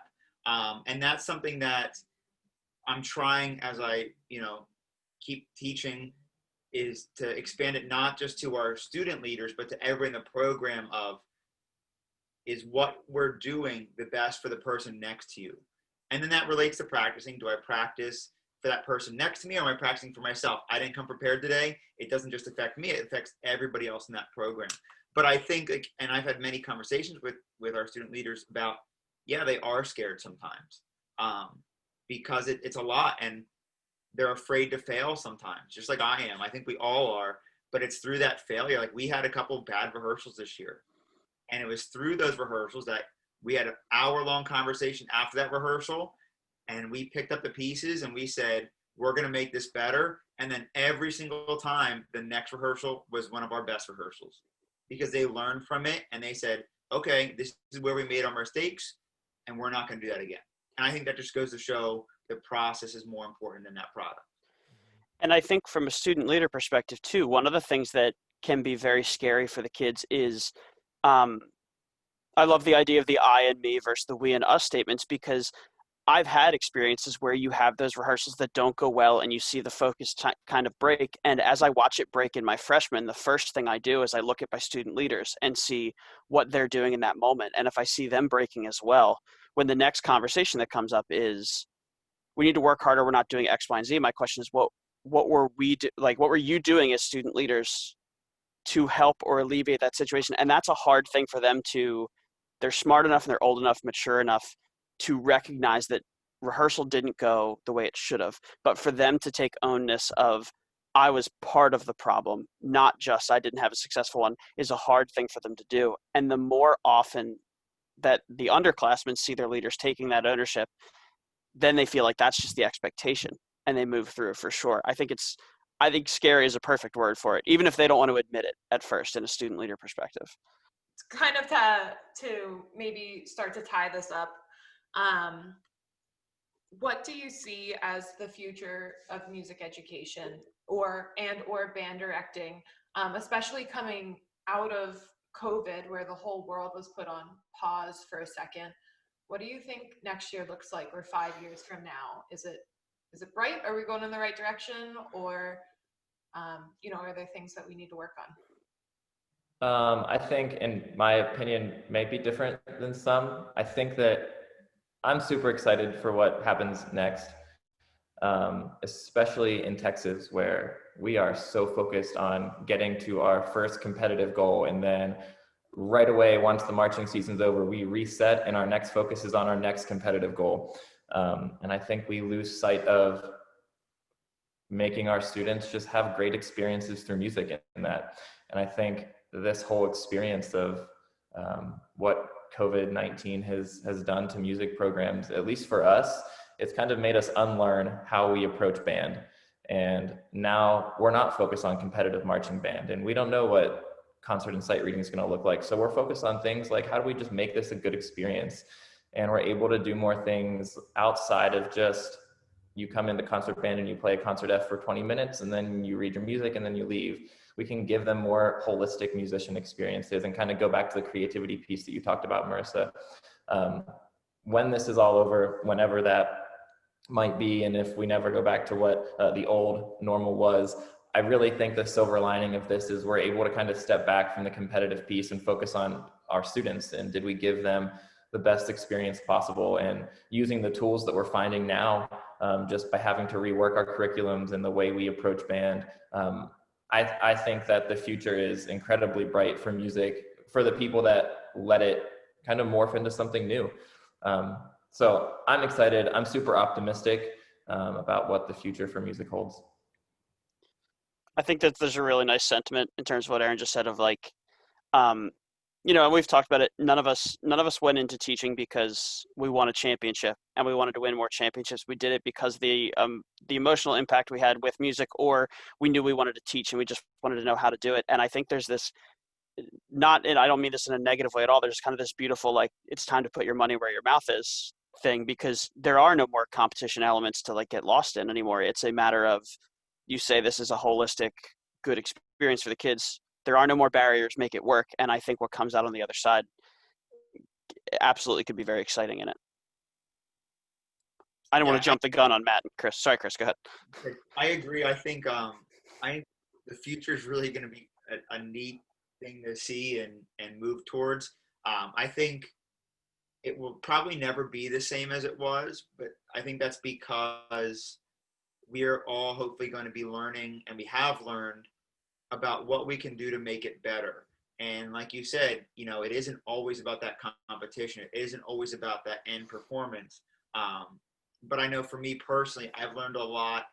And that's something that I'm trying, as I, keep teaching, is to expand it not just to our student leaders, but to everyone in the program of, is what we're doing the best for the person next to you? And then that relates to practicing. Do I practice for that person next to me, or am I practicing for myself? I didn't come prepared today. It doesn't just affect me, it affects everybody else in that program. But I think, and I've had many conversations with our student leaders about, they are scared sometimes, because it's a lot, and they're afraid to fail sometimes, just like I am. I think we all are, but it's through that failure. Like, we had a couple of bad rehearsals this year, and it was through those rehearsals that we had an hour-long conversation after that rehearsal, and we picked up the pieces and we said, we're going to make this better. And then every single time, the next rehearsal was one of our best rehearsals, because they learned from it and they said, okay, this is where we made our mistakes and we're not going to do that again. And I think that just goes to show the process is more important than that product. And I think from a student leader perspective too, one of the things that can be very scary for the kids is, I love the idea of the I and me versus the we and us statements, because I've had experiences where you have those rehearsals that don't go well and you see the focus kind of break. And as I watch it break in my freshmen, the first thing I do is I look at my student leaders and see what they're doing in that moment. And if I see them breaking as well, when the next conversation that comes up is, we need to work harder, we're not doing X, Y, and Z. My question is, what were you doing as student leaders to help or alleviate that situation? And that's a hard thing for them to, they're smart enough and they're old enough, mature enough to recognize that rehearsal didn't go the way it should have, but for them to take ownness of, I was part of the problem, not just I didn't have a successful one, is a hard thing for them to do. And the more often that the underclassmen see their leaders taking that ownership, then they feel like that's just the expectation and they move through it for sure. I think scary is a perfect word for it, even if they don't want to admit it at first in a student leader perspective. It's kind of to maybe start to tie this up. What do you see as the future of music education or band directing, especially coming out of COVID, where the whole world was put on pause for a second? What do you think next year looks like, or 5 years from now? Is it bright? Are we going in the right direction? Or, are there things that we need to work on? I think, in my opinion, may be different than some. I think that I'm super excited for what happens next, especially in Texas, where we are so focused on getting to our first competitive goal. And then right away, once the marching season's over, we reset and our next focus is on our next competitive goal. And I think we lose sight of making our students just have great experiences through music in that. And I think this whole experience of what COVID-19 has done to music programs, at least for us, it's kind of made us unlearn how we approach band. And now we're not focused on competitive marching band, and we don't know what concert and sight reading is going to look like. So we're focused on things like, how do we just make this a good experience? And we're able to do more things outside of just, you come in the concert band and you play a concert F for 20 minutes and then you read your music and then you leave. We can give them more holistic musician experiences and kind of go back to the creativity piece that you talked about, Marissa. When this is all over, whenever that might be, and if we never go back to what the old normal was, I really think the silver lining of this is we're able to kind of step back from the competitive piece and focus on our students, and did we give them the best experience possible, and using the tools that we're finding now, just by having to rework our curriculums and the way we approach band. I think that the future is incredibly bright for music, for the people that let it kind of morph into something new. So I'm excited. I'm super optimistic about what the future for music holds. I think that there's a really nice sentiment in terms of what Aaron just said of like, and we've talked about it. None of us went into teaching because we won a championship and we wanted to win more championships. We did it because the emotional impact we had with music, or we knew we wanted to teach and we just wanted to know how to do it. And I think there's this, and I don't mean this in a negative way at all. There's kind of this beautiful, like, it's time to put your money where your mouth is thing, because there are no more competition elements to like get lost in anymore. It's a matter of, you say this is a holistic, good experience for the kids. There are no more barriers, make it work. And I think what comes out on the other side absolutely could be very exciting in it. I don't want to jump the gun on Matt and Chris. Sorry, Chris, go ahead. I agree. I think the future is really going to be a neat thing to see and move towards. I think it will probably never be the same as it was, but I think that's because we're all hopefully going to be learning, and we have learned about what we can do to make it better. And like you said, it isn't always about that competition. It isn't always about that end performance. But I know for me personally, I've learned a lot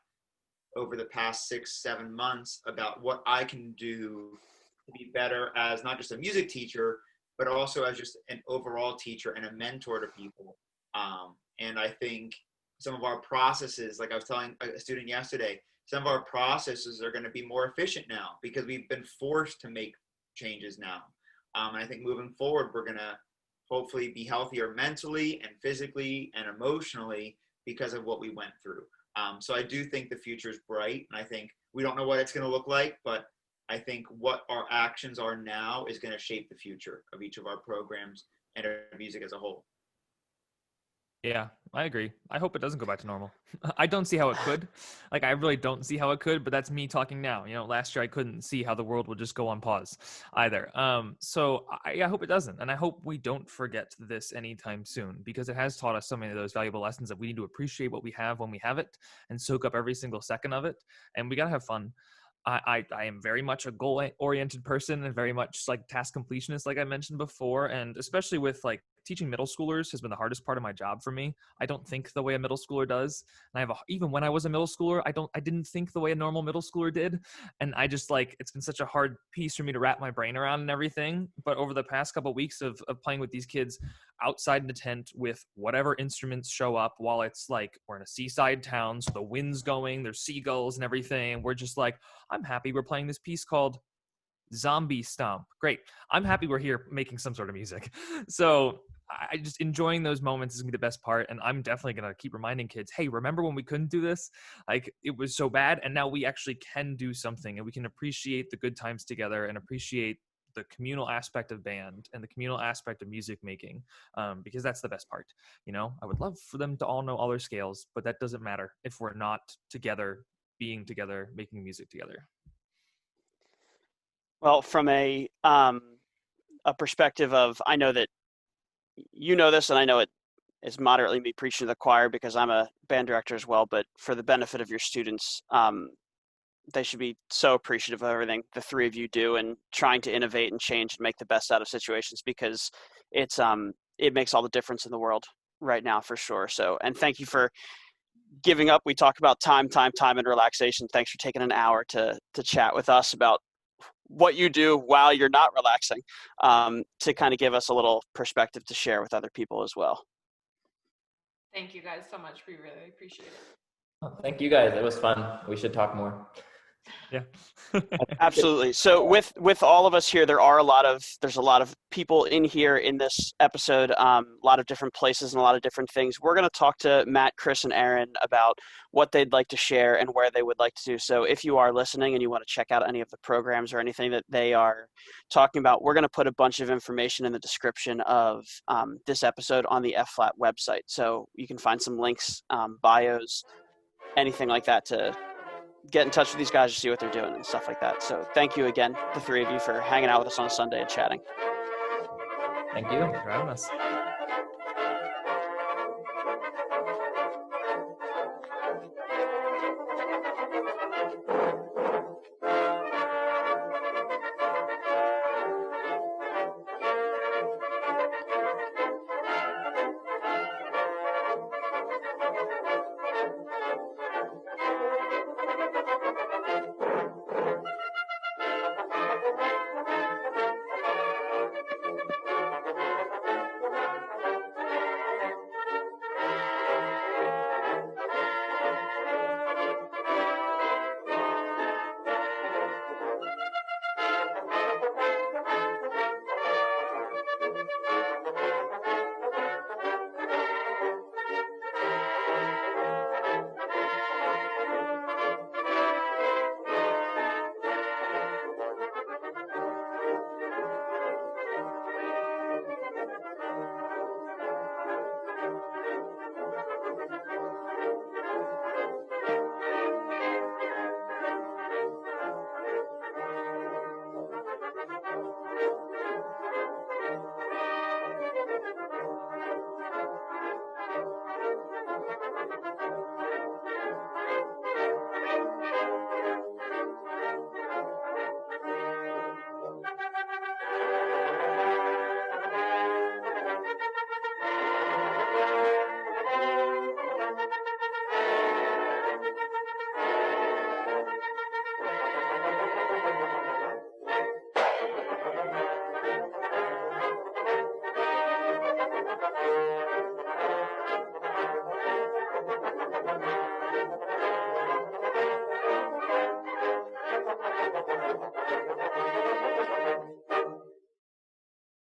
over the past 6-7 months about what I can do to be better as not just a music teacher, but also as just an overall teacher and a mentor to people. And I think some of our processes, like I was telling a student yesterday, some of our processes are going to be more efficient now because we've been forced to make changes now. And I think moving forward, we're going to hopefully be healthier mentally and physically and emotionally because of what we went through. So I do think the future is bright, and I think we don't know what it's going to look like, but I think what our actions are now is going to shape the future of each of our programs and our music as a whole. Yeah, I agree. I hope it doesn't go back to normal. I don't see how it could. Like, I really don't see how it could, but that's me talking now. Last year I couldn't see how the world would just go on pause either. So I hope it doesn't. And I hope we don't forget this anytime soon, because it has taught us so many of those valuable lessons that we need to appreciate what we have when we have it and soak up every single second of it. And we got to have fun. I am very much a goal-oriented person and very much like task completionist, like I mentioned before. And especially with like teaching middle schoolers has been the hardest part of my job for me. I don't think the way a middle schooler does. And even when I was a middle schooler, I didn't think the way a normal middle schooler did. And I just it's been such a hard piece for me to wrap my brain around and everything. But over the past couple of weeks of playing with these kids outside in the tent with whatever instruments show up, while it's like we're in a seaside town, so the wind's going, there's seagulls and everything. We're just like, I'm happy we're playing this piece called Zombie Stomp. Great. I'm happy we're here making some sort of music. So I just enjoying those moments is gonna be the best part. And I'm definitely gonna keep reminding kids, hey, remember when we couldn't do this? Like, it was so bad. And now we actually can do something, and we can appreciate the good times together and appreciate the communal aspect of band and the communal aspect of music making, because that's the best part. I would love for them to all know all their scales, but that doesn't matter if we're not together, being together, making music together. Well, from a perspective of, I know that you know this, and I know it is moderately me preaching to the choir because I'm a band director as well, but for the benefit of your students, they should be so appreciative of everything the three of you do and trying to innovate and change and make the best out of situations, because it makes all the difference in the world right now for sure. So, and thank you for giving up. We talk about time, and relaxation. Thanks for taking an hour to chat with us about what you do while you're not relaxing, to kind of give us a little perspective to share with other people as well. Thank you guys so much. We really appreciate it. Oh, thank you guys. It was fun. We should talk more. Yeah. Absolutely. So with all of us here, there's a lot of people in here in this episode, a lot of different places and a lot of different things. We're going to talk to Matt, Chris, and Aaron about what they'd like to share and where they would like to do. So if you are listening and you want to check out any of the programs or anything that they are talking about, we're going to put a bunch of information in the description of this episode on the F-Flat website. So you can find some links, bios, anything like that to get in touch with these guys to see what they're doing and stuff like that. So thank you again, the three of you, for hanging out with us on a Sunday and chatting. Thank you. Thanks for having us.